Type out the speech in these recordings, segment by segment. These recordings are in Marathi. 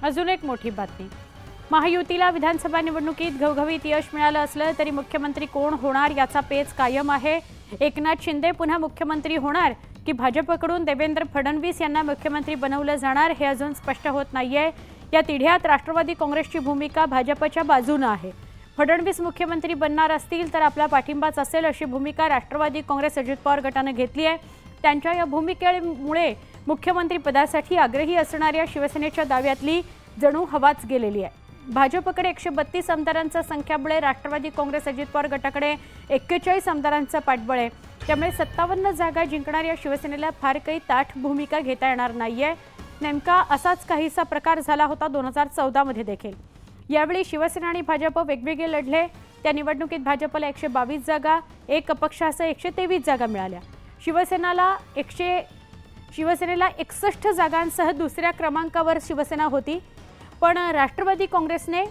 अजून एक मोठी बातमी। महायुतीला विधानसभा निवडणुकीत घवघवीत यश मिळालं असलं तरी मुख्यमंत्री कोण होणार याचा पेच कायम आहे। एकनाथ शिंदे पुन्हा मुख्यमंत्री होणार की भाजपकडून देवेंद्र फडणवीस यांना मुख्यमंत्री बनवलं जाणार हे अजून स्पष्ट होत नाहीये। या तिढ्यात राष्ट्रवादी काँग्रेसची भूमिका भाजपच्या बाजूने आहे। फडणवीस मुख्यमंत्री बनणार असतील तर आपला पाठिंबाच असेल अशी भूमिका राष्ट्रवादी काँग्रेस अजित पवार गटाने घेतली आहे। त्यांच्या या भूमिकेमुळे मुख्यमंत्री पदासाठी आग्रही असणाऱ्या शिवसेनेच्या दाव्यातली जणू हवाच गेलेली आहे। भाजपकडे 132 आमदारांचा संख्याबळ आहे, राष्ट्रवादी काँग्रेस अजित पवार गटाकडे 41 आमदारांचा पाठबळ आहे। त्यामुळे 57 जागा जिंकणाऱ्या शिवसेनेला फार काही ताठ भूमिका घेता येणार नाहीये। नेमका असाच काहीसा प्रकार झाला होता 2014 मध्ये देखील। यावेळी शिवसेना आणि भाजप वेगवेगळे लढले। त्या निवडणुकीत भाजपला 122 जागा, एक अपक्षासह 123 जागा मिळाल्या। शिवसेनेला 61 जागांसह दुसऱ्या क्रमांकावर शिवसेना होती। पण राष्ट्रवादी काँग्रेसने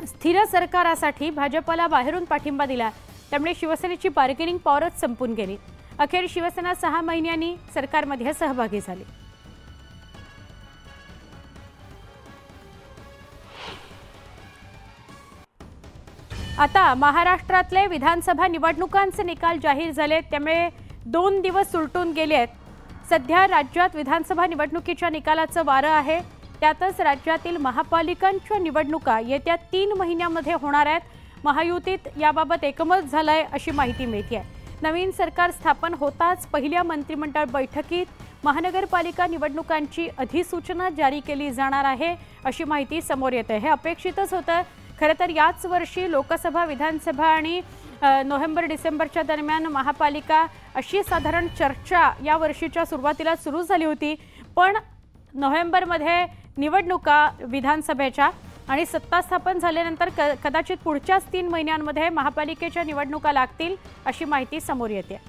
स्थिर सरकारासाठी भाजपला बाहेरून पाठिंबा दिला। त्यामुळे शिवसेनेची बार्गेनिंग पॉवरच संपून गेली। अखेर शिवसेना 6 महिन्यांनी सरकारमध्ये सहभागी झाली। आता महाराष्ट्रातले विधानसभा निवडणुकांचे निकाल जाहीर झाले। त्यामुळे 2 दिवस उलटून गेले आहेत। सध्या राज्यात विधानसभा निवडणुकीच्या निकालाचं वारं आहे। त्यातच राज्यातील महापालिकांच्या निवडणुका येत्या 3 महिन्यांमध्ये होणार आहेत। महायुतीत याबाबत एकमत झालंय अशी माहिती मिळते आहे। नवीन सरकार स्थापन होताच पहिल्या मंत्रिमंडळ बैठकीत महानगरपालिका निवडणुकांची अधिसूचना जारी केली जाणार आहे अशी माहिती समोर येते। हे अपेक्षितच होतं। खरं तर याच वर्षी लोकसभा, विधानसभा आणि नोव्हेंबर-डिसेंबरच्या दरम्यान महापालिका अशी साधारण चर्चा या वर्षीच्या सुरुवातीला सुरू झाली होती। पण नोव्हेंबरमध्ये निवडणुका विधानसभेच्या आणि सत्ता स्थापन झाल्यानंतर कदाचित पुढच्याच 3 महिन्यांमध्ये महापालिकेच्या निवडणुका लागतील अशी माहिती समोर येते।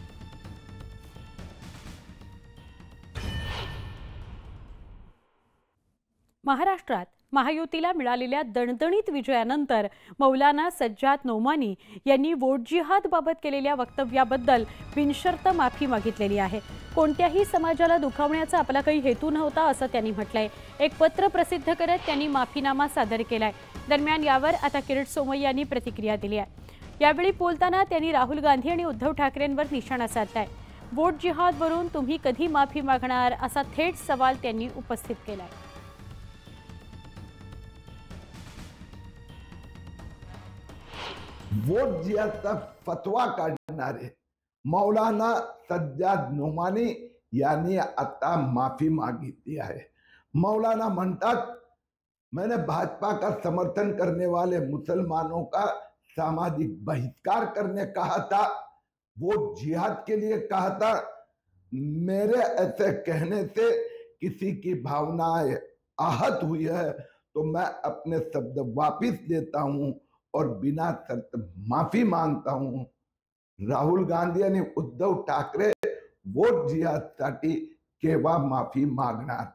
महाराष्ट्रात महायुतीला मिळालेल्या दणदणीत विजयानंतर मौलाना सज्जाद नोमानी यांनी वोट जिहादबाबत केलेल्या वक्तव्याबद्दल बिनशर्त माफी मागितलेली आहे। कोणत्याही समाजाला दुखावण्याचा आपला काही हेतू नव्हता असं त्यांनी म्हटलंय। एक पत्र प्रसिद्ध करत त्यांनी माफीनामा सादर केलाय। दरम्यान यावर आता किरीट सोमय्या यांनी प्रतिक्रिया दिली आहे। यावेळी बोलताना त्यांनी राहुल गांधी आणि उद्धव ठाकरेंवर निशाणा साधलाय। वोट जिहादवरून तुम्ही कधी माफी मागणार असा थेट सवाल त्यांनी उपस्थित केलाय। वोट जिहादचा फतवा काढणारे मौलाना सज्जाद नोमानी यांनी आता माफी मागितली आहे। मौलाना म्हणतात, मैंने भाजपा का समर्थन करने वाले मुसलमानों का सामाजिक बहिष्कार करने कहा था, वोट जिहाद के लिए कहा था। मेरे ऐसे कहने से किसी की भावनाएं आहत हुई है तो मैं अपने शब्द वापस लेता हूं और बिना शर्त माफी मांगता हूं। राहुल गांधी आणि उद्धव ठाकरे वोट जिहादसाठी केव्हा माफी मागणार?